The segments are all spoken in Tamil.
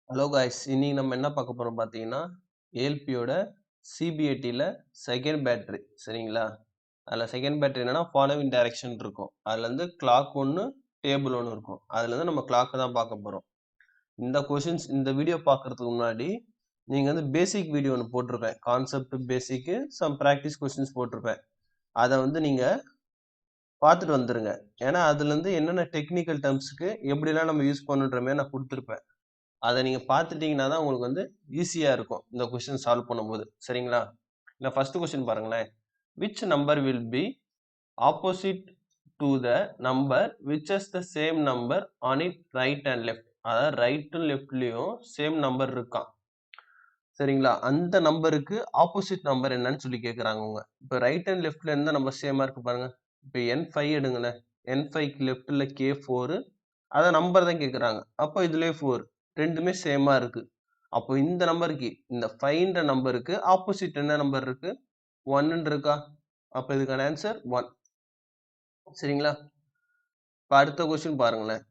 ஹலோ காய்ஸ், இன்னைக்கு நம்ம என்ன பார்க்க போறோம் பார்த்தீங்கன்னா, ஏஎல்பியோட சிபிஏடியில் செகண்ட் பேட்டரி சரிங்களா? அதில் செகண்ட் பேட்டரி என்னன்னா ஃபாலோவிங் டைரக்ஷன் இருக்கும். அதில் வந்து கிளாக் ஒன்று, டேபிள் ஒன்று இருக்கும். அதில் வந்து நம்ம கிளாக்கை தான் பார்க்க போகிறோம். இந்த வீடியோ பார்க்கறதுக்கு முன்னாடி நீங்கள் வந்து பேசிக் வீடியோ ஒன்று போட்டிருப்பேன். கான்செப்ட் பேசிக்கு சம் ப்ராக்டிஸ் கொஸ்டின்ஸ் போட்டிருப்பேன். அதை வந்து நீங்கள் பார்த்துட்டு வந்துருங்க. ஏன்னா அதுலேருந்து என்னென்ன டெக்னிக்கல் டேர்ம்ஸுக்கு எப்படிலாம் நம்ம யூஸ் பண்ணுன்ற மாதிரி நான் கொடுத்துருப்பேன். அதை நீங்கள் பார்த்துட்டீங்கன்னா தான் உங்களுக்கு வந்து ஈஸியாக இருக்கும் இந்த கொஸ்டின் சால்வ் பண்ணும்போது. சரிங்களா? இல்லை, ஃபர்ஸ்ட் கொஸ்டின் பாருங்களேன். Which number will B opposite to the number which is the same number on it right and left. அதாவது ரைட்டும் லெஃப்ட்லேயும் சேம் நம்பர் இருக்கான். சரிங்களா? அந்த நம்பருக்கு ஆப்போசிட் நம்பர் என்னன்னு சொல்லி கேட்குறாங்க அவங்க. இப்போ ரைட் அண்ட் லெஃப்ட்ல எந்த நம்பர் சேமாக இருக்கு பாருங்க. இப்போ N5 எடுங்களேன். N5க்கு லெஃப்டில் K4, அதை நம்பர் தான் கேட்குறாங்க. அப்போ இதுலேயே 4 ரெண்டுமே சேமாக இருக்கு. அப்போ இந்த நம்பருக்கு, இந்த 5ன்ற நம்பருக்கு ஆப்போசிட் என்ன நம்பர் இருக்கு? 1 இருக்கா? அப்போ இதுக்கான ஆன்சர் 1. சரிங்களா? இப்போ அடுத்த கொஸ்டின் பாருங்களேன்.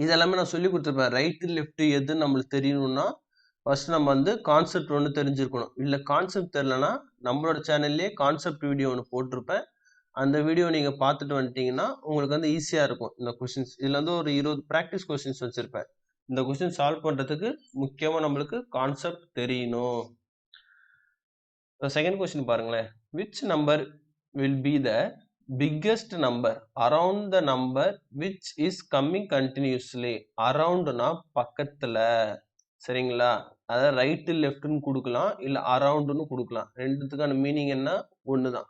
இதெல்லாமே நான் சொல்லி கொடுத்துருப்பேன். ரைட்டு லெஃப்ட் எதுன்னு நம்மளுக்கு தெரியணும்னா ஃபர்ஸ்ட் நம்ம வந்து கான்செப்ட் ஒன்று தெரிஞ்சிருக்கணும். இல்லை கான்செப்ட் தெரிலனா நம்மளோட சேனல்லே கான்செப்ட் வீடியோ ஒன்று போட்டிருப்பேன். அந்த வீடியோ நீங்கள் பார்த்துட்டு வந்துட்டீங்கன்னா உங்களுக்கு வந்து ஈஸியாக இருக்கும் இந்த கொஸ்டின்ஸ். இதில் வந்து ஒரு 20 ப்ராக்டிஸ் கொஸ்டின்ஸ் வச்சுருப்பேன். இந்த கொஸ்டின் சால்வ் பண்ணுறதுக்கு முக்கியமாக நம்மளுக்கு கான்செப்ட் தெரியணும். செகண்ட் கொஸ்டின் பாருங்களேன். Which number will be the biggest number around the number which is coming continuously. அரவுண்ட்னா பக்கத்தில். சரிங்களா? அதாவது ரைட்டு லெஃப்ட்னு கொடுக்கலாம், இல்லை அரவுண்டுன்னு கொடுக்கலாம். ரெண்டுத்துக்கான மீனிங் என்ன? ஒன்று தான்.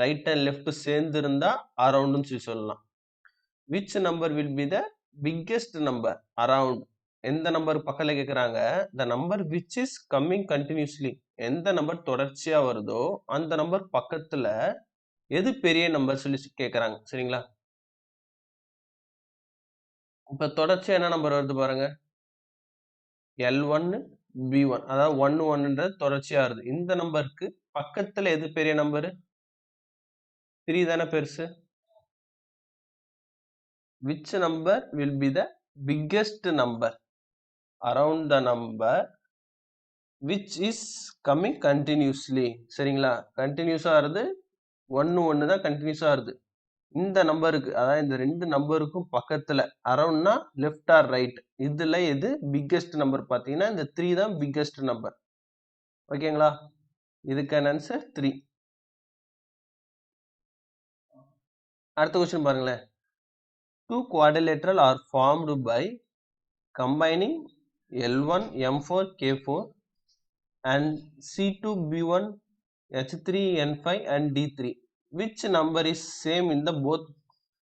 ரைட் அண்ட் லெஃப்ட் சேர்ந்து இருந்தா அரவுண்டுன்னு சொல்லி சொல்லலாம். Which number will be the biggest number around. எந்த நம்பர் பக்கத்தில் கேட்குறாங்க? த number which is coming continuously. எந்த நம்பர் தொடர்ச்சியா வருதோ அந்த நம்பர் பக்கத்துல எது பெரிய நம்பர் சொல்லி கேட்குறாங்க. சரிங்களா? இப்ப தொடர்ச்சியா என்ன நம்பர் வருது பாருங்க. L1 B1, அதாவது 1 1ன்றது தொடர்ச்சியா வருது. இந்த நம்பருக்கு பக்கத்துல எது பெரிய நம்பர்? 3 தானே பெருசு. which number will be the biggest number around the number which is coming continuously. சரிங்களா? கண்டினியூஸா வருது. 1 1 தான் கண்டினியூஸா வருது. இந்த நம்பருக்கு, அதாவது இந்த ரெண்டு நம்பருக்கும் பக்கத்துல அரவுண்ட்னா லெஃப்ட் ஆர் ரைட், இதுல எது பிக்கெஸ்ட் நம்பர் பார்த்தீங்கன்னா இந்த 3 தான் பிக்கெஸ்ட் நம்பர். ஓகேங்களா? இதுக்கான ஆன்சர் 3. அடுத்த கொஸ்டின் பாருங்களேன். Two quadrilateral are formed by combining L1 M4 K4 and C2 B1 H3 N5 and D3. Which number is same in the both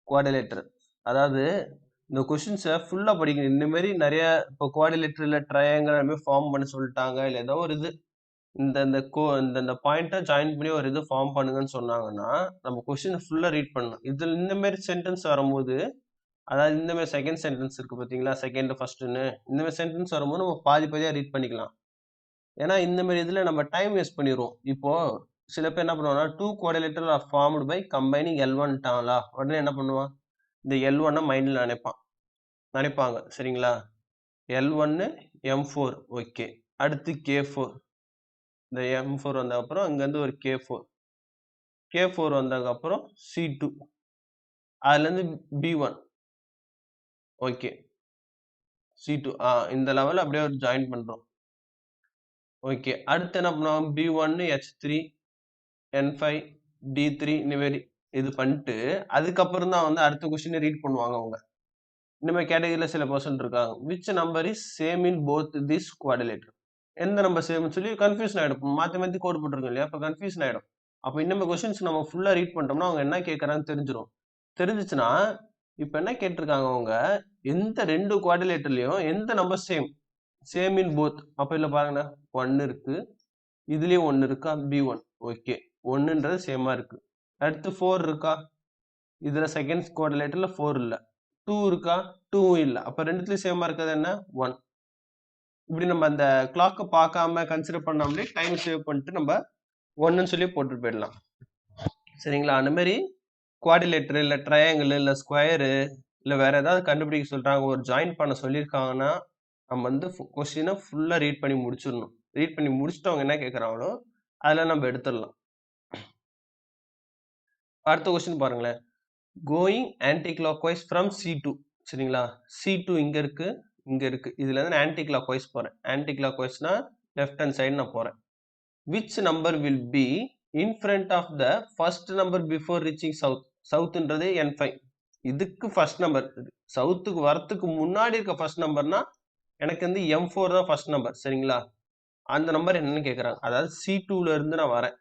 quadrilateral? அதாவது இந்த கொஸ்டின்ஸை ஃபுல்லாக படிக்கணும். இந்த மாதிரி நிறைய இப்போ குவாடிலேட்டரில் ட்ரையாங்கிள் மாதிரி ஃபார்ம் பண்ண சொல்லிட்டாங்க, இல்லை ஏதோ ஒரு இது இந்த பாயிண்ட்டை ஜாயின் பண்ணி ஒரு இது ஃபார்ம் பண்ணுங்கன்னு சொன்னாங்கன்னா நம்ம கொஸ்டின் ஃபுல்லாக ரீட் பண்ணணும். இதில் இந்த மாதிரி சென்டென்ஸ் வரும்போது, அதாவது இந்த மாதிரி செகண்ட் சென்டென்ஸ் இருக்குது பார்த்தீங்களா, செகண்ட் ஃபர்ஸ்ட்டுன்னு இந்த மாதிரி சென்டென்ஸ் வரும்போது நம்ம பாதியாக ரீட் பண்ணிக்கலாம். ஏன்னா இந்த மாதிரி இதில் நம்ம டைம் வேஸ்ட் பண்ணிடுவோம். இப்போது சில பேர் என்ன பண்ணுவாங்கன்னா, two quadrilateral are formed by combining L1 டாங்களா, உடனே என்ன பண்ணுவான், இந்த L1 மைண்டில் நினைப்பாங்க. சரிங்களா? L1 M4 ஓகே, அடுத்து K4. இந்த M4 வந்த அப்புறம் அங்கேருந்து ஒரு K4 வந்ததுக்கப்புறம் C2, அதுலேருந்து B1 ஓகே, C2 இந்த லெவலில் அப்படியே ஒரு ஜாயின் பண்ணுறோம். ஓகே, அடுத்து என்ன பண்ணுவோம், B1 H3 N5 D3 இந்த மாதிரி இது பண்ணிட்டு அதுக்கப்புறம் தான் வந்து அடுத்த கொஸ்டினை ரீட் பண்ணுவாங்க அவங்க. இந்த மாதிரி கேட்டகரியில் சில பர்சன் இருக்காங்க. Which number is same in both this குவாடிலேட்டர். எந்த நம்பர் சேம்னு சொல்லி கன்ஃபியூஷன் ஆகிடும். மாற்றி கோட் போட்டிருக்கோம் இல்லையா, அப்போ கன்ஃபியூஷன் ஆகிடும். அப்போ இந்த மாதிரி கொஸ்டின்ஸ் நம்ம ஃபுல்லாக ரீட் பண்ணிட்டோம்னா அவங்க என்ன கேட்குறான்னு தெரிஞ்சிடும். தெரிஞ்சிச்சுன்னா இப்போ என்ன கேட்டிருக்காங்க அவங்க, எந்த ரெண்டு குவாடிலேட்டர்லையும் எந்த நம்பர் சேம் இன் போத். அப்போ இல்லை பாருங்கண்ணா, 1 இருக்கு, இதுலேயும் 1 இருக்கா, B1 ஓகே, 1ன்றது சேமாக இருக்குது. அடுத்து 4 இருக்கா, இதில் செகண்ட் குவாடிலேட்டரில் 4 இல்லை. 2 இருக்கா, 2 இல்லை. அப்போ ரெண்டுத்துலேயும் சேமாக இருக்கிறது என்ன, 1. இப்படி நம்ம அந்த கிளாக்கை பார்க்காம கன்சிடர் பண்ணாமலே டைம் சேவ் பண்ணிட்டு நம்ம 1ன்னு சொல்லி போட்டு போயிடலாம். சரிங்களா? அந்த மாதிரி குவாடிலேட்டர் இல்லை ட்ரையாங்கிள் இல்லை ஸ்கொயரு இல்ல வேற ஏதாவது கண்டுபிடிக்க சொல்றாங்க, ஒரு ஜாயின் பண்ண சொல்லியிருக்காங்கன்னா, நம்ம வந்து கொஸ்டினை ஃபுல்லா ரீட் பண்ணி முடிச்சிடணும். ரீட் பண்ணி முடிச்சுட்டு அவங்க என்ன கேட்குறாங்களோ அதில் நம்ம எடுத்துடலாம். அடுத்த கொஸ்டின் பாருங்களேன். Going anti clock wise from C2. சரிங்களா? C2 இங்க இருக்கு, இங்க இருக்கு. இதுல இருந்து ஆன்டி கிளாக் வைஸ் போறேன். ஆன்டி கிளாக் வைஸ்னா லெஃப்ட் ஹேண்ட் சைடு நான் போறேன். Which number will be in front of the first number before reaching south. சவுத்ன்றது N5. இதுக்கு ஃபர்ஸ்ட் நம்பர், சவுத்துக்கு வரத்துக்கு முன்னாடி இருக்க ஃபர்ஸ்ட் நம்பர்னா எனக்கு வந்து M4 தான் ஃபர்ஸ்ட் நம்பர். சரிங்களா? அந்த நம்பர் என்னன்னு கேட்குறாங்க. அதாவது C2ல இருந்து நான் வரேன்.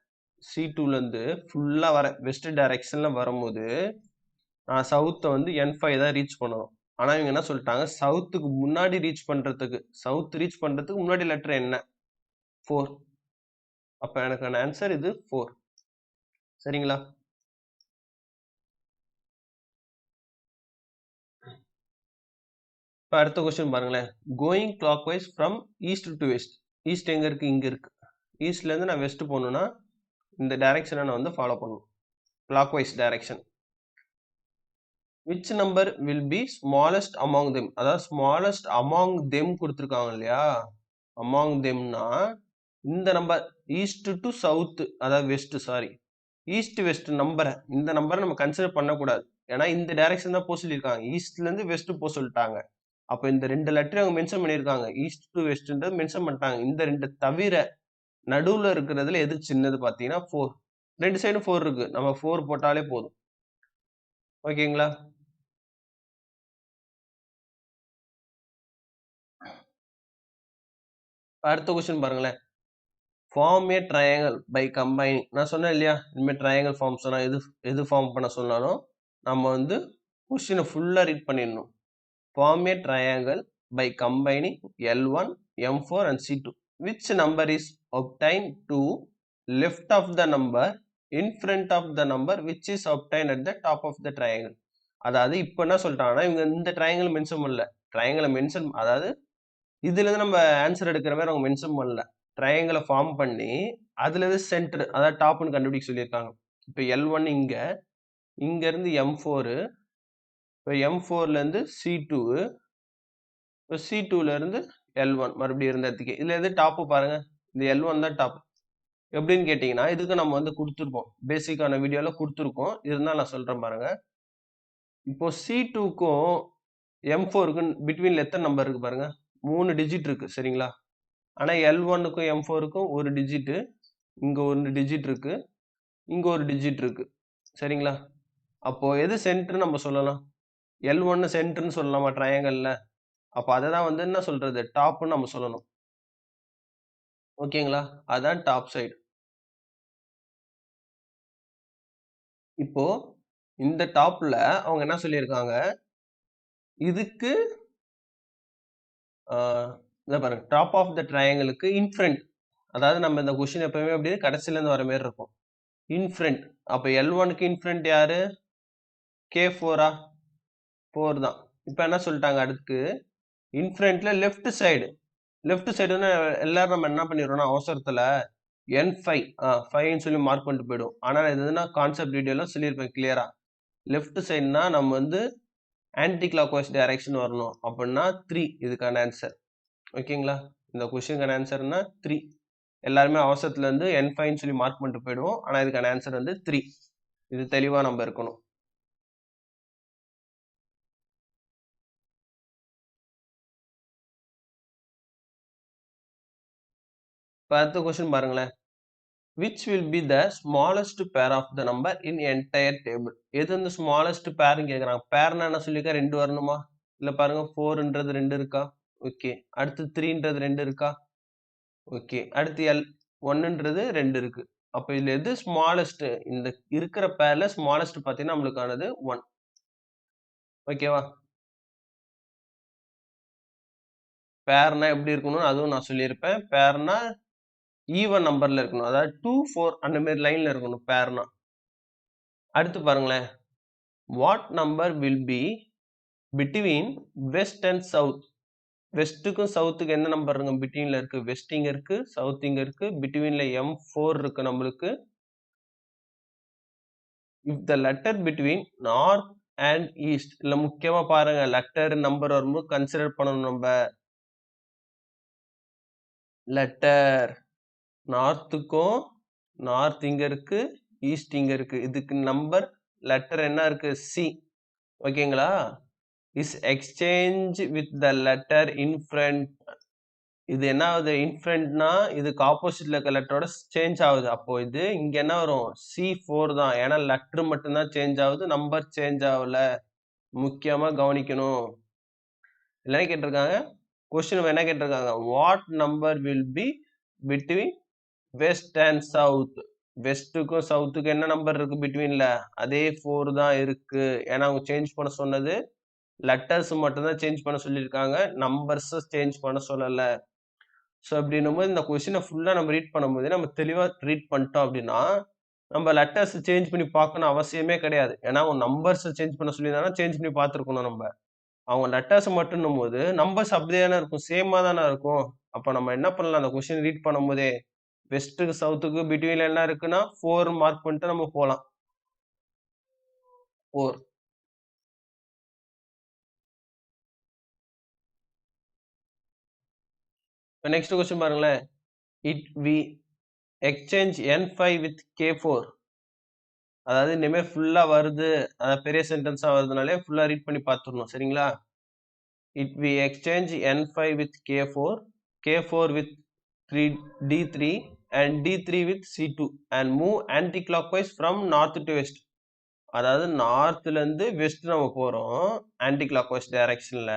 C2ல இருந்து ஃபுல்லா வரேன். வெஸ்ட் டைரக்ஷன்ல வரும்போது நான் சவுத்தை வந்து N5 தான் ரீச் பண்ணணும். ஆனா இவங்க என்ன சொல்லிட்டாங்க, சவுத்துக்கு முன்னாடி ரீச் பண்றதுக்கு, சவுத் ரீச் பண்றதுக்கு முன்னாடி லெட்டர் என்ன? 4. அப்ப எனக்கான ஆன்சர் இது 4. சரிங்களா? இப்போ அடுத்த கொஸ்டின் பாருங்களேன். Going clock wise from east to west. East எங்க இருக்கு? இங்க இருக்கு. ஈஸ்ட்ல இருந்து நான் வெஸ்ட் போகணும்னா இந்த டைரக்ஷனை நான் வந்து ஃபாலோ பண்ணணும். Clockwise direction. Which number will be smallest among them. அதாவது ஸ்மாலஸ்ட் அமாங் தெம் கொடுத்துருக்காங்க இல்லையா? அமாங் தெம்னா இந்த நம்பர் ஈஸ்ட் டு சவுத், அதாவது வெஸ்ட், சாரி, ஈஸ்ட் வெஸ்ட் நம்பரை, இந்த நம்பரை நம்ம கன்சிடர் பண்ணக்கூடாது. ஏன்னா இந்த டைரக்ஷன் தான் போக சொல்லியிருக்காங்க. ஈஸ்ட்ல இருந்து வெஸ்ட் போக சொல்லிட்டாங்க. அப்ப இந்த ரெண்டு லெட்டர் அவங்க மென்ஷன் பண்ணியிருக்காங்க. ஈஸ்ட் டு வெஸ்ட்ன்றது மென்ஷன் பண்ணிட்டாங்க. இந்த ரெண்டு தவிர நடுவுல இருக்கிறதுல எது சின்னது பார்த்தீங்கன்னா 4. ரெண்டு சைடும் 4 இருக்கு. நம்ம 4 போட்டாலே போதும். ஓகேங்களா? அடுத்த கொஸ்டின் பாருங்களேன். Form a triangle by combining. நான் சொன்னேன் இல்லையா, இனிமேல் ட்ரையாங்கிள் ஃபார்ம் சொன்னா எது ஃபார்ம் பண்ண சொன்னாலும் நம்ம வந்து கொஸ்டினை ஃபுல்லா ரீட் பண்ணிடணும். Form a triangle by combining L1, M4 and C2. Which number is obtained to left of the number in front of the number which is obtained at the top of the triangle. அதாவது இப்போ என்ன சொல்லிட்டாங்கன்னா, இவங்க இந்த ட்ரையாங்கிள் மென்ஷன் பண்ணல. ட்ரையாங்கிளை மென்ஷன், அதாவது இதுல இருந்து நம்ம ஆன்சர் எடுக்கிற மாதிரி அவங்க மென்ஷன் பண்ணல. ட்ரையாங்கிளை ஃபார்ம் பண்ணி அதுல இருந்து சென்டர், அதாவது டாப்னு கண்டுபிடிக்க சொல்லியிருக்காங்க. இப்போ L1 இங்க இருந்து M4, இப்போ M4ல இருந்து C2, இப்போ C2ல இருந்து L1 மறுபடியும் இருந்த இடத்துக்கு. இதுல எது டாப் பாருங்க, இந்த L1 தான் டாப். எப்படின்னு கேட்டீங்கன்னா, இதுக்கு நம்ம வந்து கொடுத்துருப்போம், பேசிக்கான வீடியோல கொடுத்துருக்கோம். இருந்தாலும் நான் சொல்றேன் பாருங்க. இப்போ C2க்கும் M4க்கும் பிட்வீன்ல எத்தனை நம்பர் இருக்கு பாருங்க, 3 டிஜிட் இருக்கு. சரிங்களா? ஆனா L1க்கும் M4க்கும் ஒரு டிஜிட், இங்க ஒரு டிஜிட் இருக்கு, இங்க ஒரு டிஜிட் இருக்கு. சரிங்களா? அப்போ எது சென்டர் நம்ம சொல்லலாம்? L1 சென்டர்னு சொல்லலாமா ட்ரையாங்கிள்ல? அப்ப அதை தான் வந்து என்ன சொல்றது, டாப்னு நம்ம சொல்லணும். ஓகேங்களா? அதான் டாப் சைடு. இப்போ இந்த டாப்ல அவங்க என்ன சொல்லியிருக்காங்க, இதுக்கு இதை பாருங்க, டாப் ஆஃப் த ட்ரையாங்கிளுக்கு இன்ஃப்ரண்ட், அதாவது நம்ம இந்த கொஸ்டின் எப்பவுமே அப்படியே கடைசில இருந்து வர மாதிரி இருக்கும். இன்ஃப்ரண்ட், அப்ப L1க்கு இன்ஃப்ரண்ட் யாரு? K4ஆ? 4 தான். இப்போ என்ன சொல்லிட்டாங்க, அடுத்து இன்ஃப்ரண்ட்ல லெஃப்ட் சைடு. லெஃப்ட் சைடுன்னு எல்லாரும் நம்ம என்ன பண்ணிடுறோம்னா அவசரத்துல N5 5ன்னு சொல்லி மார்க் பண்ணிட்டு போயிடும். ஆனா இதுனா கான்செப்ட் டீடைலும் சொல்லியிருப்பேன் கிளியரா. லெஃப்ட் சைடுனா நம்ம வந்து ஆன்டி கிளாக் வைஸ் டைரக்ஷன் வரணும். அப்படின்னா 3 இதுக்கான ஆன்சர். ஓகேங்களா? இந்த கொஸ்டினுக்கான ஆன்சர்னா 3. எல்லாருமே அவசரத்துல இருந்து N5ன்னு சொல்லி மார்க் பண்ணிட்டு போயிடுவோம். ஆனா இதுக்கான ஆன்சர் வந்து 3. இது தெளிவா நம்ம இருக்கணும். இப்போ அடுத்த கொஸ்டின் பாருங்களேன். Which will be the smallest pair of the number in entire table? எது வந்து ஸ்மாலஸ்ட் பேர்னு கேக்குறாங்க. பேர்னா என்ன சொல்லிருக்கா, 2 வரணுமா? இல்ல பாருங்க, 4ன்றது 2 இருக்கா? ஓகே. அடுத்து 3ன்றது 2 இருக்கா? ஓகே. அடுத்து L1ன்றது 2 இருக்கு. அப்ப இதுல எது ஸ்மாலஸ்ட்? இந்த இருக்கிற பேர்ல ஸ்மாலஸ்ட் பாத்தீங்கன்னா நம்மளுக்கானது 1. ஓகேவா? பேர்னா எப்படி இருக்கணும் அதுவும் நான் சொல்லியிருப்பேன். பேர்னா ஈவன் நம்பர்ல இருக்கணும். அதாவது 2, 4 அந்த மாதிரி லைன்ல இருக்கணும் பேர்னா. அடுத்து பாருங்களேன். What number will be between west and south? வெஸ்ட்டுக்கும் சவுத்துக்கு என்ன நம்பர் இருக்கு? பிட்வீன்ல இருக்கு. வெஸ்ட் இங்க இருக்கு, சவுத் இங்க இருக்கு. பிட்வீன்ல M4 இருக்கு நம்மளுக்கு. If the letter between north and east. இல்ல முக்கியமா பாருங்க, லெட்டர் நம்பர் வரும்போது கன்சிடர் பண்ணணும் நம்ம. லெட்டர் நார்த்துக்கும், நார்த் இங்க இருக்கு, ஈஸ்ட் இங்க இருக்கு. இதுக்கு நம்பர் லெட்டர் என்ன இருக்கு? சி. ஓகேங்களா? Is exchange with the letter in front. இது என்ன ஆகுது? இன்ஃப்ரண்ட்னா இதுக்கு ஆப்போசிட்ல இருக்க லெட்டரோட சேஞ்ச் ஆகுது. அப்போ இது இங்க என்ன வரும்? C4 தான். ஏன்னா லெட்டர் மட்டும்தான் சேஞ்ச் ஆகுது, நம்பர் சேஞ்ச் ஆகல. முக்கியமா கவனிக்கணும். என்ன கேட்டிருக்காங்க? கொஸ்டின் என்ன கேட்டிருக்காங்க? What number will be between west and south? வெஸ்ட்டுக்கும் சவுத்துக்கும் என்ன நம்பர் இருக்கு பிட்வீன்ல? அதே 4 தான் இருக்கு. ஏன்னா அவங்க சேஞ்ச் பண்ண சொன்னது லெட்டர்ஸ் மட்டும் தான் சேஞ்ச் பண்ண சொல்லியிருக்காங்க, நம்பர்ஸ் சேஞ்ச் பண்ண சொல்லல. ஸோ அப்படின்னும் போது இந்த கொஸ்டினை ஃபுல்லா நம்ம ரீட் பண்ணும்போது நம்ம தெளிவா ரீட் பண்ணிட்டோம் அப்படின்னா நம்ம லெட்டர்ஸ் சேஞ்ச் பண்ணி பார்க்கணும் அவசியமே கிடையாது. ஏன்னா அவங்க நம்பர்ஸ் சேஞ்ச் பண்ண சொல்லியிருந்தாங்கன்னா சேஞ்ச் பண்ணி பார்த்துருக்கணும் நம்ம. அவங்க லெட்டர்ஸ் மட்டும் போது நம்பர்ஸ் அப்படியே தானே இருக்கும், சேமா தானே இருக்கும். அப்போ நம்ம என்ன பண்ணலாம்? அந்த கொஸ்டின் ரீட் பண்ணும்போதே வெஸ்ட்டுக்கு சவுத்துக்கு பிட்வீன்ல என்ன இருக்குன்னா 4 மார்க் பண்ணிட்டு நம்ம போகலாம். 4. இப்போ நெக்ஸ்ட் கொஸ்டின் பாருங்களேன். we exchange N5 with K4. அதாவது இனிமேல் ஃபுல்லா வருது, அதாவது பெரிய சென்டென்ஸா வருதுனாலே ஃபுல்லா ரீட் பண்ணி பார்த்துடணும். சரிங்களா? we exchange N5 with K4, K4 with D3 and D3 with C2 and move anti-clockwise from north to west. அதாவது நார்த்ல இருந்து வெஸ்ட் நம்ம போறோம் ஆன்டி கிளாக்வைஸ் டைரக்ஷன்ல.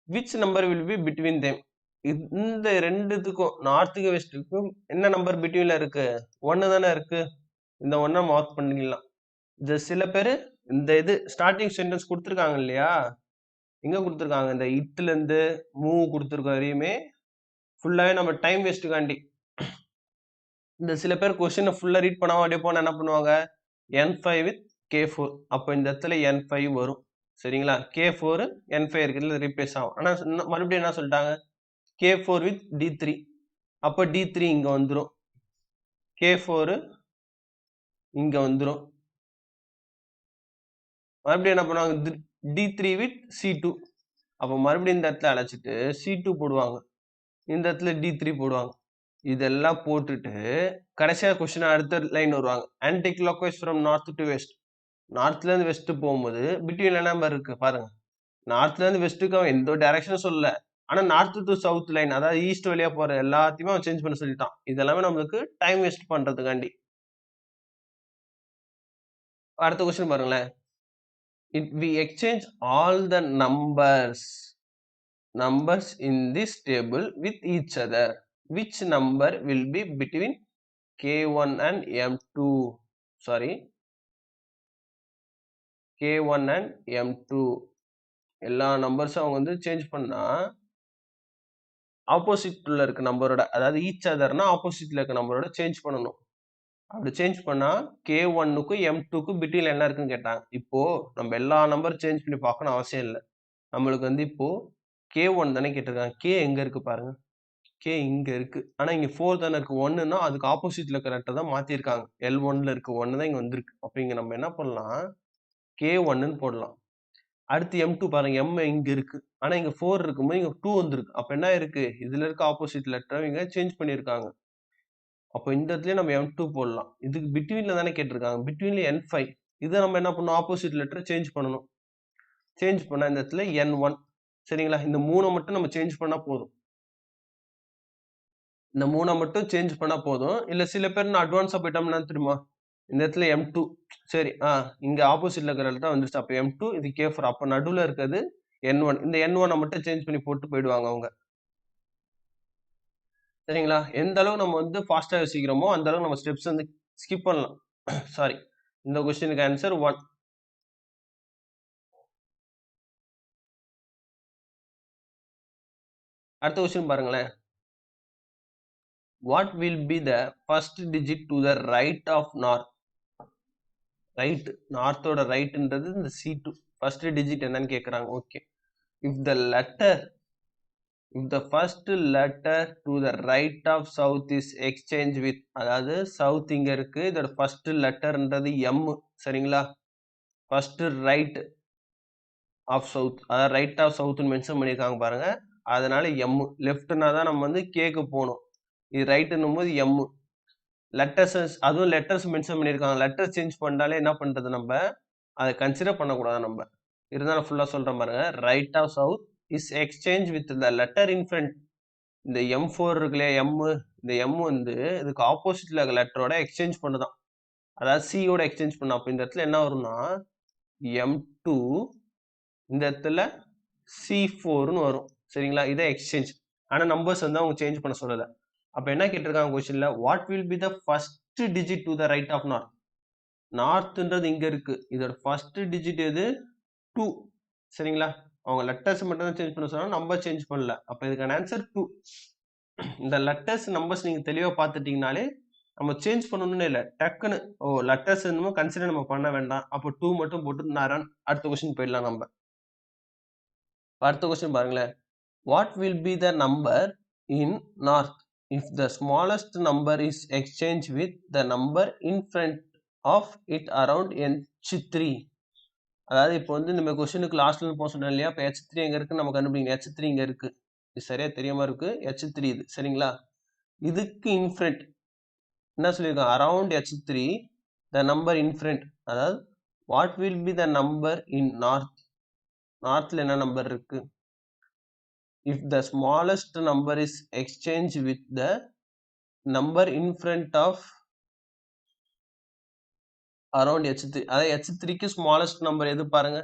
which number will be between them? இந்த ரெண்டுத்துக்கும் நார்த்துக்கு வெஸ்ட்டுக்கும் என்ன நம்பர் பிட்வீன்ல இருக்கு? 1 தானே இருக்கு. இந்த 1 மார்க் பண்ணிக்கலாம். சில பேர் இந்த இது ஸ்டார்டிங் சென்டென்ஸ் கொடுத்துருக்காங்க இல்லையா, எங்க கொடுத்துருக்காங்க? இந்த இட்ல இருந்து மூவ் கொடுத்துருக்க வரையுமே ஃபுல்லாவே நம்ம டைம் வேஸ்ட்டுக்காண்டி. இந்த சில பேர் கொஸ்டினை ஃபுல்லா ரீட் பண்ணாம அப்படியே போனா என்ன பண்ணுவாங்க? N5 with K4. அப்போ இந்த இடத்துல N5 வரும். சரிங்களா? K4 N5 இருக்கிறதுல ரீப்ளேஸ் ஆகும். ஆனா மறுபடியும் என்ன சொல்லிட்டாங்க? K4 with D3. அப்போ D3 இங்க வந்துடும், K4 இங்க வந்துடும். மறுபடியும் என்ன பண்ணுவாங்க? D3 with C2. அப்போ மறுபடியும் இந்த இடத்துல அழைச்சிட்டு C2 போடுவாங்க, இந்த இடத்துல D3 போடுவாங்க. இதெல்லாம் போட்டுட்டு கடைசியா கொஸ்டின் அடுத்த லைன் வருவாங்க. Anti clockwise from north to west. நார்த்ல இருந்து வெஸ்ட் போகும்போது பிட்வீன்ல என்ன நம்பர் இருக்கு பாருங்க. நார்த்ல இருந்து வெஸ்ட்டுக்கு அவன் எந்த டைரக்ஷனும் சொல்லல, ஆனா நார்த் டு சவுத் லைன், அதாவது ஈஸ்ட் வழியா போற எல்லாத்தையுமே அவன் சேஞ்ச் பண்ண சொல்லிட்டான். இதெல்லாமே நம்மளுக்கு டைம் வேஸ்ட் பண்றதுக்காண்டி. அடுத்த கொஸ்டின் பாருங்களேன். we exchange all the numbers in this table with each other. Which number will be between K1 and M2? Sorry, K1 and M2. எல்லா நம்பர்ஸும் அவங்க வந்து சேஞ்ச் பண்ணா ஆப்போசிட்ல இருக்க நம்பரோட, அதாவது ஈச் அதர்னா ஆப்போசிட்ல இருக்க நம்பரோட சேஞ்ச் பண்ணணும். அப்படி சேஞ்ச் பண்ணா K1க்கும் M2க்கும் பிட்வீன்ல என்ன இருக்குன்னு கேட்டாங்க. இப்போ நம்ம எல்லா நம்பரும் சேஞ்ச் பண்ணி பார்க்கணும் அவசியம் இல்லை. நம்மளுக்கு வந்து இப்போ K1 தானே கேட்டிருக்காங்க. K எங்க இருக்கு பாருங்க, K இங்க இருக்கு. ஆனா இங்க 4 தானே இருக்கு. 1ன்னா அதுக்கு ஆப்போசிட்ல இருக்க லெட்டர் தான் மாத்திருக்காங்க. L1ல இருக்கு 1 தான் இங்க வந்திருக்கு. அப்ப இங்க நம்ம என்ன பண்ணலாம்? K1ன்னு போடலாம். அடுத்து M2 பாருங்க, M இங்க இருக்கு. ஆனா இங்க 4 இருக்கும்போது இங்க 2 வந்திருக்கு. அப்ப என்ன இருக்கு? இதுல இருக்க ஆப்போசிட் லெட்டர் இங்க சேஞ்ச் பண்ணிருக்காங்க. அப்போ இந்த இடத்துல நம்ம M2 போடலாம். இதுக்கு பிட்வீன்ல தானே கேட்டிருக்காங்க. பிட்வீன்ல N5. இதை நம்ம என்ன பண்ணணும்? ஆப்போசிட் லெட்டர் சேஞ்ச் பண்ணணும். சேஞ்ச் பண்ணா இந்த இடத்துல N1. சரிங்களா? இந்த 3 மட்டும் நம்ம சேஞ்ச் பண்ணா போதும். இந்த 3 மட்டும் சேஞ்ச் பண்ணா போதும். இல்ல சில பேர் நான் அட்வான்ஸா போயிட்டோம்னா தெரியுமா? இந்த இடத்துல M2. சரி, இங்க ஆப்போசிட்ல இருக்கிற லெட்டர் வந்துருச்சு. அப்ப M2, இது K4. அப்ப நடுவுல இருக்கிறது N1. இந்த N1 மட்டும் சேஞ்ச் பண்ணி போட்டு போயிடுவாங்க அவங்க. சரிங்களா? எந்த அளவு நம்ம வந்து ஃபாஸ்டா யோசிக்கிறோமோ அந்த அளவு நம்ம ஸ்டெப்ஸ் வந்து ஸ்கிப் பண்ணலாம். சாரி, இந்த क्वेश्चनக்கு ஆன்சர் 1. அடுத்த क्वेश्चन பாருங்களேன். What will be the first digit to the right of north? Right, நார்த்தோட ரைட்ன்றது இந்த C2. ஃபர்ஸ்ட் டிஜிட் என்னன்னு கேக்குறாங்க. Okay, if the first letter to the right of south is exchanged with, அதாவது சவுத் இங்க இருக்கு, இதோட ஃபர்ஸ்ட் லெட்டர்ன்றது M. சரிங்களா? ஃபர்ஸ்ட் ரைட் ஆஃப் சவுத், அதாவது ரைட் ஆஃப் சவுத்னு மென்ஷன் பண்ணியிருக்காங்க பாருங்க. அதனால எம். லெஃப்ட்னா தான் நம்ம வந்து கேக்கு போகணும். இது ரைட்டுன்னும் போது எம். லெட்டர்ஸ், அதுவும் லெட்டர்ஸ் மென்ஷன் பண்ணியிருக்காங்க. லெட்டர் சேஞ்ச் பண்ணாலே என்ன பண்றது, நம்ம அதை கன்சிடர் பண்ணக்கூடாது. நம்ம இருந்தாலும் ஃபுல்லா சொல்றேன் பாருங்க. Right of south is exchange with the letter in front. இந்த M4 இருக்கு இல்லையா, எம், இந்த எம் வந்து இதுக்கு ஆப்போசிட்ல இருக்க லெட்டரோட எக்ஸ்சேஞ்ச் பண்ணுதான், அதாவது சியோட எக்ஸ்சேஞ்ச் பண்ண. அப்ப இந்த இடத்துல என்ன வரும்னா M2, இந்த இடத்துல C4ன்னு வரும். சரிங்களா, இதை எக்ஸ்சேஞ்ச். ஆனா நம்பர்ஸ் வந்து அவங்க சேஞ்ச் பண்ண சொல்லல. அப்ப என்ன கேட்டிருக்காங்க கொஸ்டின்ல, what will be the first digit to the right of north. நார்த்ன்றது இங்க இருக்கு, இதோட ஃபர்ஸ்ட் டிஜிட் எது, 2. சரிங்களா, அவங்க லெட்டர்ஸ் மட்டும் தான் சேஞ்ச் பண்ண சொன்னா, நம்பர் சேஞ்ச் பண்ணல. அப்ப இதுக்கான ஆன்சர் 2. இந்த லெட்டர்ஸ் நம்பர்ஸ் நீங்க தெளிவா பார்த்துட்டீங்கனாலே நம்ம சேஞ்ச் பண்ணணும்னு இல்லை, டக்குன்னு லெட்டர்ஸ் என்னமோ கன்சிடர் நம்ம பண்ண வேண்டாம். அப்போ 2 மட்டும் போட்டு நான் அடுத்த கொஸ்டின் போயிடலாம். நம்ம அடுத்த கொஸ்டின் பாருங்களேன். What will be the number in north if the smallest number is exchanged with the number in front of it around H3. அதாவது இப்போ வந்து நம்ம கொஸ்டினுக்கு லாஸ்ட்ல போக சொன்னோம் இல்லையா, இப்போ H3 எங்க இருக்கு நம்ம கண்டுபிடிங்க. H3 இங்க இருக்கு, இது சரியா தெரியாம இருக்கு. H3 இது, சரிங்களா. இதுக்கு இன்ஃப்ரண்ட் என்ன சொல்லியிருக்காங்க, around H3 the number in front. அதாவது what will be the number in north. நார்த்ல என்ன நம்பர் இருக்கு. if the smallest number is exchanged with the number in front of around H3. அதாவது H3க்கு ஸ்மாலஸ்ட் நம்பர் எது பாருங்க.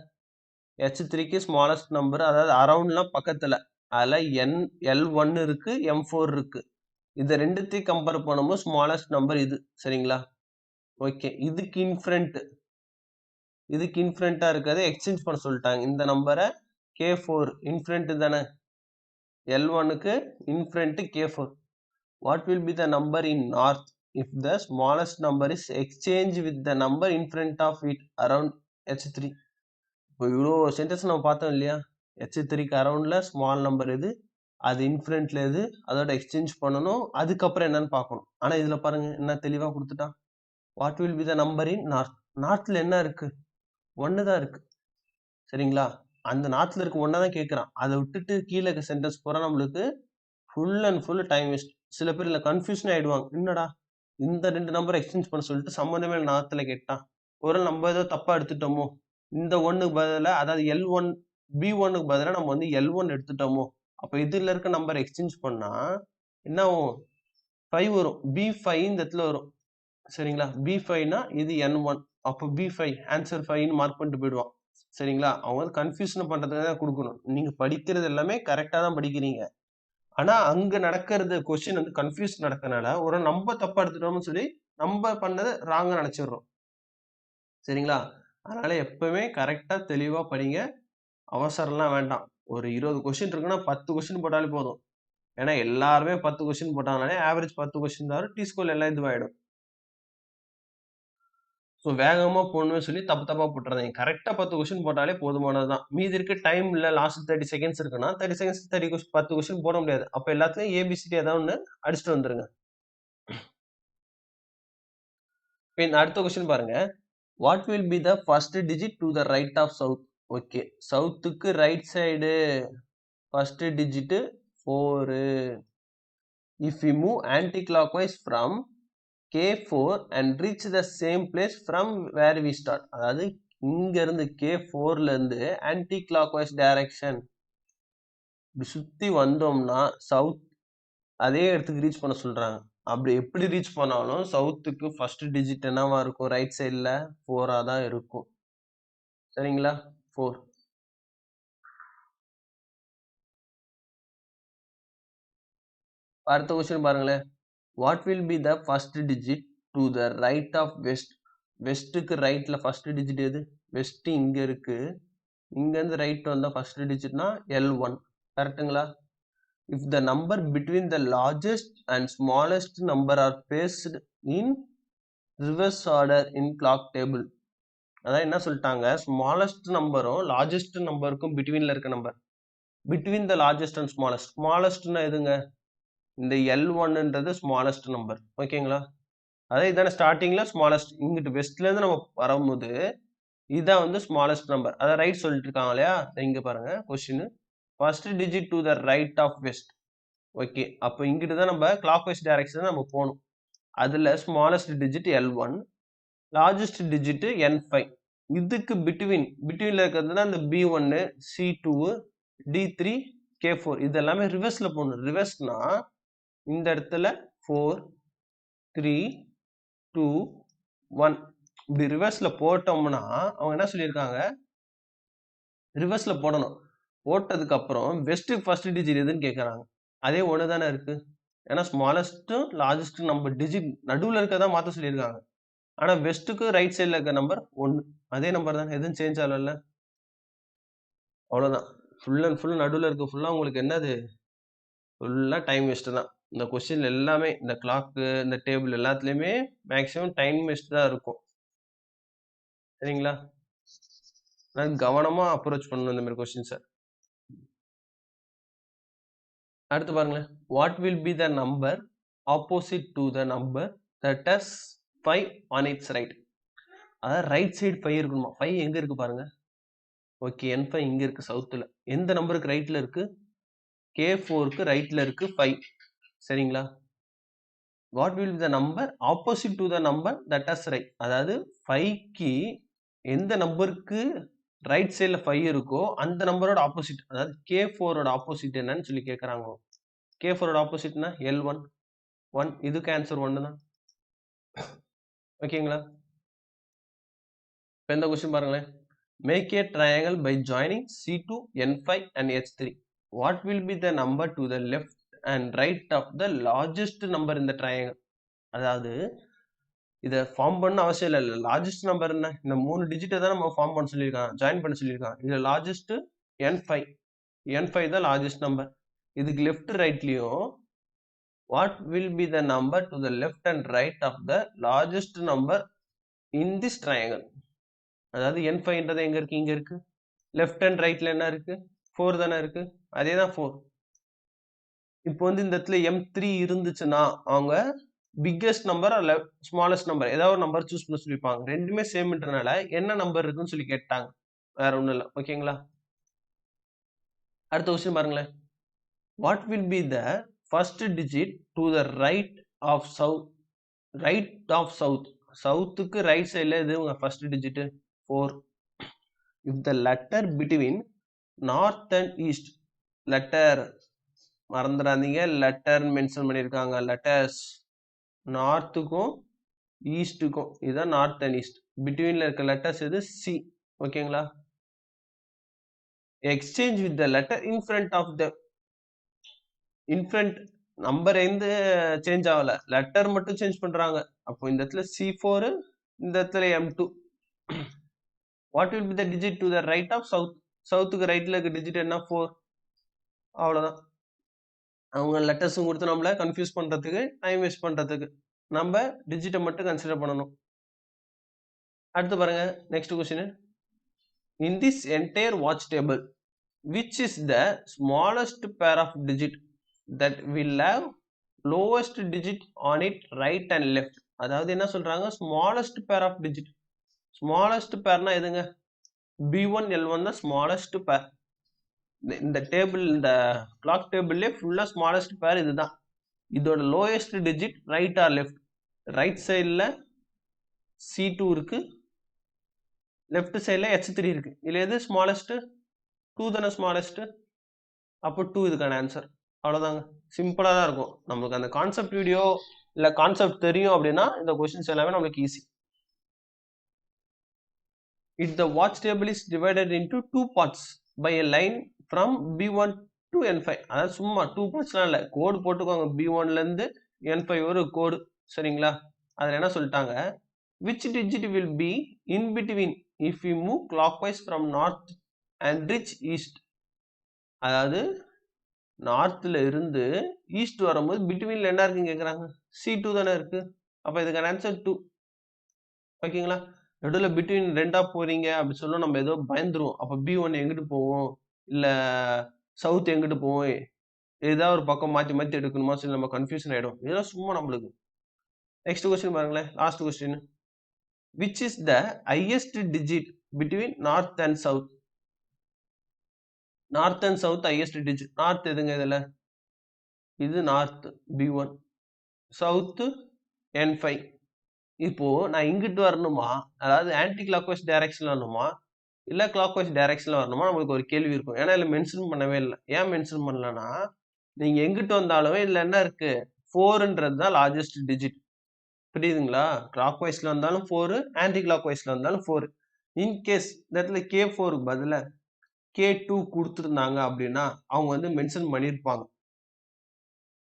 H3க்கு ஸ்மாலஸ்ட் நம்பர், அதாவது அரவுண்ட்லாம் பக்கத்துல, அதுல L1 இருக்கு, M4 இருக்கு. இது ரெண்டுத்தையும் கம்பேர் பண்ணும்போது ஸ்மாலஸ்ட் நம்பர் இது. சரிங்களா, ஓகே. இதுக்கு இன்ஃப்ரண்டா இருக்கிறத எக்ஸ்சேஞ்ச் பண்ண சொல்லிட்டாங்க. இந்த நம்பரை K4 இன்ஃப்ரண்ட் தானே, L1க்கு in front K4. What will be the number in north if the smallest number is exchanged with the number in front of it around H3. இப்போ இவ்வளோ சென்டென்ஸ் நம்ம பார்த்தோம் இல்லையா, H3க்கு அரவுண்ட்ல ஸ்மால் நம்பர் எது, அது இன்ஃப்ரண்ட்ல எது, அதோட எக்ஸ்சேஞ்ச் பண்ணணும், அதுக்கப்புறம் என்னன்னு பார்க்கணும். ஆனா இதுல பாருங்க என்ன தெளிவா கொடுத்துட்டான். What will be the number in north. நார்த்ல என்ன இருக்கு, 1 தான் இருக்கு. சரிங்களா, அந்த நார்த்ல இருக்க 1 தான் கேட்கறான். அதை விட்டுட்டு கீழே இருக்க சென்டென்ஸ் போற நம்மளுக்கு full and full time waste. சில பேர் இல்ல கன்ஃபியூஷன் ஆயிடுவாங்க, என்னடா இந்த 2 நம்பர் எக்ஸ்சேஞ்ச் பண்ண சொல்லிட்டு சம்பந்தமே நார்த்ல கேட்டான், ஒரு நம்ம ஏதோ தப்பா எடுத்துட்டோமோ, இந்த 1க்கு பதிலா, அதாவது L1 B1க்கு பதிலா நம்ம வந்து L1 எடுத்துட்டோமோ. அப்ப இதுல இருக்க நம்பர் எக்ஸ்சேஞ்ச் பண்ணா என்ன ஆகும், 5 வரும். B5 இந்த இடத்துல வரும். சரிங்களா, B5னா இது N1, அப்போ B5 ஆன்சர் 5ன்னு மார்க் பண்ணிட்டு போயிடுவான். சரிங்களா, அவங்க வந்து கன்ஃபியூஷன் பண்றதுக்கு தான் கொடுக்கணும். நீங்க படிக்கிறது எல்லாமே கரெக்டா தான் படிக்கிறீங்க, ஆனா அங்க நடக்கிறது கொஸ்டின் வந்து கன்ஃபியூஸ் நடக்கனால ஒரு நம்ம தப்பா எடுத்துட்டோம்னு சொல்லி நம்ம பண்ணது ராங்கா நினைச்சிடுறோம். சரிங்களா, அதனால எப்பவுமே கரெக்டா தெளிவா படிங்க, அவசரம்லாம் வேண்டாம். ஒரு 20 கொஸ்டின் இருக்குன்னா 10 கொஸ்டின் போட்டாலே போதும். ஏன்னா எல்லாருமே 10 கொஸ்டின் போட்டாங்கனாலே ஆவரேஜ் 10 கொஸ்டின் தான், டி ஸ்கோர் எல்லாம் இதுவாயிடும். ஸோ வேகமா போடணும்னு சொல்லி தப்பு தப்பா போட்டுறாதீங்க. கரெக்டா 10 கொஸ்டின் போட்டாலே போதுமானதுதான். மீதி இருக்க டைம் இல்ல, லாஸ்ட் 30 செகண்ட்ஸ் இருக்குன்னா 30 செகண்ட்ஸ் 10 கொஸ்டின் போட முடியாது. அப்ப எல்லாத்துலயும் ஏபிசிடி ஏதாவது ஒண்ணு அடிச்சுட்டு வந்துருங்க. இந்த அடுத்த கொஸ்டின் பாருங்க. What will be the first digit to the right of south. Okay, சவுத்துக்கு right side first digit 4. If you move anti clockwise from K4 and reach the same place from where we start. அதாவது இங்க இருந்து K4ல இருந்து ஆன்டி கிளாக்வைஸ் டைரக்ஷன் சுத்தி வந்தோம்னா சவுத் அதே இடத்துக்கு ரீச் பண்ண சொல்றாங்க. அப்படி எப்படி ரீச் பண்ணாலும் சவுத்துக்கு ஃபர்ஸ்ட் டிஜிட் என்னவா இருக்கும், ரைட் சைட்ல 4ஆ தான் இருக்கும். சரிங்களா, 4. அடுத்த கொஸ்டின் பாருங்களேன். What will be the first digit to the right of west. வெஸ்ட்டுக்கு ரைட்ல ஃபர்ஸ்ட் டிஜிட் எது, வெஸ்ட் இங்க இருக்கு, இங்க இருந்து ரைட் வந்தா ஃபர்ஸ்ட் டிஜிட்னா L1. கரெக்ட்டுங்களா. if the number between the largest and smallest number are placed in reverse order in clock table. அதான் என்ன சொல்லிட்டாங்க, ஸ்மாலஸ்ட் நம்பரும் லார்ஜஸ்ட் நம்பருக்கும் பிட்வீன்ல இருக்க நம்பர், between the largest and smallest. ஸ்மாலஸ்ட்னா எதுங்க, இந்த L1ன்றது ஸ்மாலஸ்ட் நம்பர். ஓகேங்களா, அதே இதான ஸ்டார்டிங்ல ஸ்மாலஸ்ட். இங்கிட்டு வெஸ்ட்ல இருந்து நம்ம வரும்போது இதுதான் வந்து ஸ்மாலஸ்ட் நம்பர். அதை ரைட் சொல்லிட்டு இருக்காங்க இல்லையா? இங்க பாருங்க question. First digit to the right of west. Okay, அப்போ இங்கிட்டு தான் நம்ம கிளாக் வைஸ் டைரக்ஷன் நம்ம போகணும். அதுல smallest digit L1, largest digit N5. இதுக்கு பிட்வீன்ல இருக்கிறது தான் இந்த B1, C2, D3, K4. இது எல்லாமே ரிவர்ஸ்ல போகணும். ரிவர்ஸ்னா இந்த இடத்துல 4, 3, 2, 1 இப்படி ரிவர்ஸ்ல போட்டோம்னா அவங்க என்ன சொல்லியிருக்காங்க, ரிவர்ஸ்ல போடணும். போட்டதுக்கு அப்புறம் வெஸ்ட்டுக்கு ஃபர்ஸ்ட் டிஜிட் எதுன்னு கேட்கறாங்க. அதே ஒன்று தானே இருக்கு. ஏன்னா ஸ்மாலஸ்ட்டும் லார்ஜஸ்ட்டும் நம்ம டிஜிட் நடுவில் இருக்கதான் மாற்ற சொல்லியிருக்காங்க. ஆனா வெஸ்ட்டுக்கு ரைட் சைடில் இருக்க நம்பர் 1, அதே நம்பர் தான், எதுவும் சேஞ்ச் ஆகல. அவ்வளோதான். ஃபுல் அண்ட் ஃபுல் நடுவில் இருக்க ஃபுல்லாக உங்களுக்கு என்னது, ஃபுல்லாக டைம் வேஸ்ட்டு தான். இந்த கொஸ்டின் எல்லாமே இந்த கிளாக்கு இந்த டேபிள் எல்லாத்துலேயுமே மேக்ஸிமம் டைம் வேஸ்ட் தான் இருக்கும். சரிங்களா? நான் கவனமாக அப்ரோச் பண்ணணும் இந்த மாதிரி கொஸ்டின்ஸை. அடுத்து பாருங்களேன். What will be the number opposite to the number that has 5 on it's right. அதாவது ரைட் சைடு 5 இருக்கணுமா? 5 எங்க இருக்கு பாருங்க. ஓகே, N5 இங்க இருக்கு சவுத்துல. எந்த நம்பருக்கு ரைட்ல இருக்கு? K4க்கு ரைட்ல இருக்கு 5. சரிங்களா? What will be the number opposite to the number that has right. அதாவது 5க்கு எந்த நம்பருக்கு ரைட் சைடில் 5 இருக்கோ அந்த நம்பரோட ஆப்போசிட், அதாவது K4ஓட ஆப்போசிட் என்னன்னு சொல்லி கேட்குறாங்க. K4ஓட ஆப்போசிட்னா L1, 1. இதுக்கு ஆன்சர் 1 தான். ஓகேங்களா? இப்போ இந்த கொஸ்டின் பாருங்களேன். Make a triangle by joining C2, N5 and H3. What will be the number to the left and right of the largest number இந்த ட்ரையாங்கிள். அதாவது இதை ஃபார்ம் பண்ண அவசியம் இல்லை. லார்ஜஸ்ட் நம்பர் என்ன? இந்த 3 டிஜிட்டை தான் நம்ம ஃபார்ம் பண்ண சொல்லியிருக்காங்க, ஜாயின் பண்ண சொல்லியிருக்காங்க. இதில் லார்ஜஸ்ட் N5 தான் லார்ஜஸ்ட் நம்பர். இதுக்கு லெஃப்ட் ரைட்லையும் what will be the number to the left and right of the largest number in this triangle. அதாவது N5ன்றது எங்க இருக்கு? இங்க இருக்கு. லெஃப்ட் அண்ட் ரைட்ல என்ன இருக்கு? 4 தானே இருக்கு. அதே தான் 4. இப்போ வந்து இந்த இடத்துல M3 இருந்துச்சுன்னா அவங்க பிக்கெஸ்ட் நம்பர் அல்ல ஸ்மாலஸ்ட் நம்பர் ஏதாவது ஒரு நம்பர் சூஸ் பண்ண சொல்லியிருப்பாங்க. ரெண்டுமே சேம்ன்றனால என்ன நம்பர் இருக்குன்னு சொல்லி கேட்டாங்க, வேற ஒன்றும் இல்லை. ஓகேங்களா? அடுத்த கொஸ்டின் பாருங்களேன். What will be the first digit to the right of south. Right of south, சவுத்துக்கு ரைட் சைடில் இது உங்க first digit 4. If the letter between north and east, letter மறந்துடாதீங்க, லெட்டர் மென்ஷன் பண்ணியிருக்காங்க. லெட்டர்ஸ் நார்த்துக்கும் ஈஸ்ட்டுக்கும், இதுதான் நார்த் அண்ட் ஈஸ்ட். பிட்வீன்ல இருக்க லெட்டர்ஸ் எது? சி. ஓகேங்களா? Exchange with the letter in front of the. In front number எந்த சேஞ்ச் ஆகல, லெட்டர் மட்டும் சேஞ்ச் பண்றாங்க. அப்போ இந்த இடத்துல C4, இந்த இடத்துல M2. What will be the digit to the right of south. சவுத்துக்கு ரைட்ல இருக்க டிஜிட் என்ன? 4. அவ்வளோதான். அவங்க லெட்டர்ஸும் கொடுத்து நம்மள கன்ஃபியூஸ் பண்றதுக்கு, டைம் வேஸ்ட் பண்றதுக்கு நம்ம டிஜிட்டை மட்டும் கன்சிடர் பண்ணணும். அடுத்து பாருங்க next question. In this entire watch table which is the smallest pair of digit that will have lowest digit on it right and left. அதாவது என்ன சொல்றாங்க? Smallest pair of digit. Smallest பேர்னா எதுங்க? B1, L1 தான் ஸ்மாலஸ்ட் பேர். இந்த டேபிள், இந்த கிளாக் டேபிள்லேயே ஃபுல்லா ஸ்மாலஸ்ட் பேர் இதுதான். இதோட lowest digit right or left. Right சைடில் C2 இருக்கு, லெஃப்ட் சைடில் H3 இருக்கு. இதுல எது ஸ்மாலஸ்ட்? 2 தானே ஸ்மாலஸ்ட். அப்போ 2 இதுக்கான ஆன்சர். அவ்வளோதாங்க, சிம்பிளாக தான் இருக்கும். நமக்கு அந்த கான்செப்ட் வீடியோ இல்லை கான்செப்ட் தெரியும் அப்படின்னா இந்த கொஸ்டின்ஸ் எல்லாமே நம்மளுக்கு easy. If the watch table is divided into 2 parts by a line from B1 to N5. அதாவது சும்மா 2 பார்ட்ஸ்லாம் இல்லை, கோடு போட்டுக்கோங்க. B1லேருந்து N5 ஒரு கோடு. சரிங்களா? அதில் என்ன சொல்லிட்டாங்க? which digit will be in between if we move clockwise from north and reach east. அதாவது நார்த்தில் இருந்து ஈஸ்ட் வரும்போது பிட்வீனில் என்ன இருக்குன்னு கேட்குறாங்க. C2 தானே இருக்கு. அப்போ இதுக்கான ஆன்சர் 2. ஓகேங்களா? நடுவில் பிட்வீன் 2ஆ போறீங்க அப்படி சொல்ல நம்ம ஏதோ பயந்துருவோம். அப்போ B1 எங்கிட்டு போவோம், இல்லை சவுத் எங்கிட்டு போவோம், ஏதாவது ஒரு பக்கம் மாற்றி மாற்றி எடுக்கணுமா சொல்லி நம்ம கன்ஃபியூஷன் ஆகிடும். இதெல்லாம் சும்மா நம்மளுக்கு. நெக்ஸ்ட் கொஸ்டின் பாருங்களேன், last question. Which is the highest digit between north and south. North and south highest digit. North எதுங்க இதுல? இது north B1. South N5. இப்போ நான் இங்கிட்டு வரணுமா, அதாவது ஆன்டி கிளாக்வைஸ் டைரக்ஷன்ல வரணுமா இல்ல கிளாக்வைஸ் டைரக்ஷன்ல வரணுமா, நம்மளுக்கு ஒரு கேள்வி இருக்கும். ஏன்னா இதுல மென்ஷன் பண்ணவே இல்லை. ஏன் மென்ஷன் பண்ணலன்னா, நீங்க எங்கிட்டு வந்தாலுமே இதுல என்ன இருக்கு, 4ன்றது தான் லார்ஜஸ்ட் டிஜிட். புரியுதுங்களா? கிளாக்வைஸ்ல வந்தாலும் 4, ஆன்டி கிளாக்வைஸ்ல வந்தாலும் 4. இன்கேஸ் இந்த இடத்துல K4 பதிலா K2 கொடுத்துருந்தாங்க அப்படின்னா அவங்க வந்து மென்ஷன் பண்ணியிருப்பாங்க.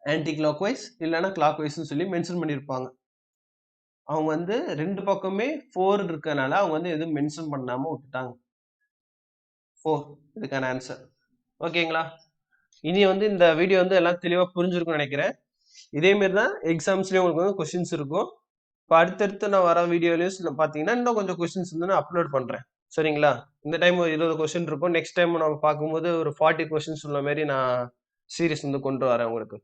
ஆன்டி கிளாக்வைஸ் இல்லைன்னா கிளாக்வைஸ்ன்னு சொல்லி மென்ஷன் பண்ணியிருப்பாங்க. அவங்க வந்து ரெண்டு பக்கமே 4 இருக்கனால அவங்க வந்து எதுவும் மென்ஷன் பண்ணாம விட்டுட்டாங்க. 4 இதுக்கான ஆன்சர். ஓகேங்களா? இனி வந்து இந்த வீடியோ வந்து எல்லாம் தெளிவா புரிஞ்சிருக்கும்னு நினைக்கிறேன். இதே மாதிரி தான் எக்ஸாம்ஸ்லயும் உங்களுக்கு வந்து கொஸ்டின்ஸ் இருக்கும். இப்போ அடுத்தடுத்து நான் வர வீடியோலையும் பார்த்தீங்கன்னா இன்னும் கொஞ்சம் கொஸ்டின்ஸ் வந்து நான் அப்லோட் பண்றேன். சரிங்களா? இந்த டைம் ஒரு 20 கொஸ்டின் இருக்கும். நெக்ஸ்ட் டைம் நம்ம பார்க்கும்போது ஒரு 40 கொஸ்டின்ஸ் உள்ள மாதிரி நான் சீரிஸ் வந்து கொண்டு வரேன் உங்களுக்கு.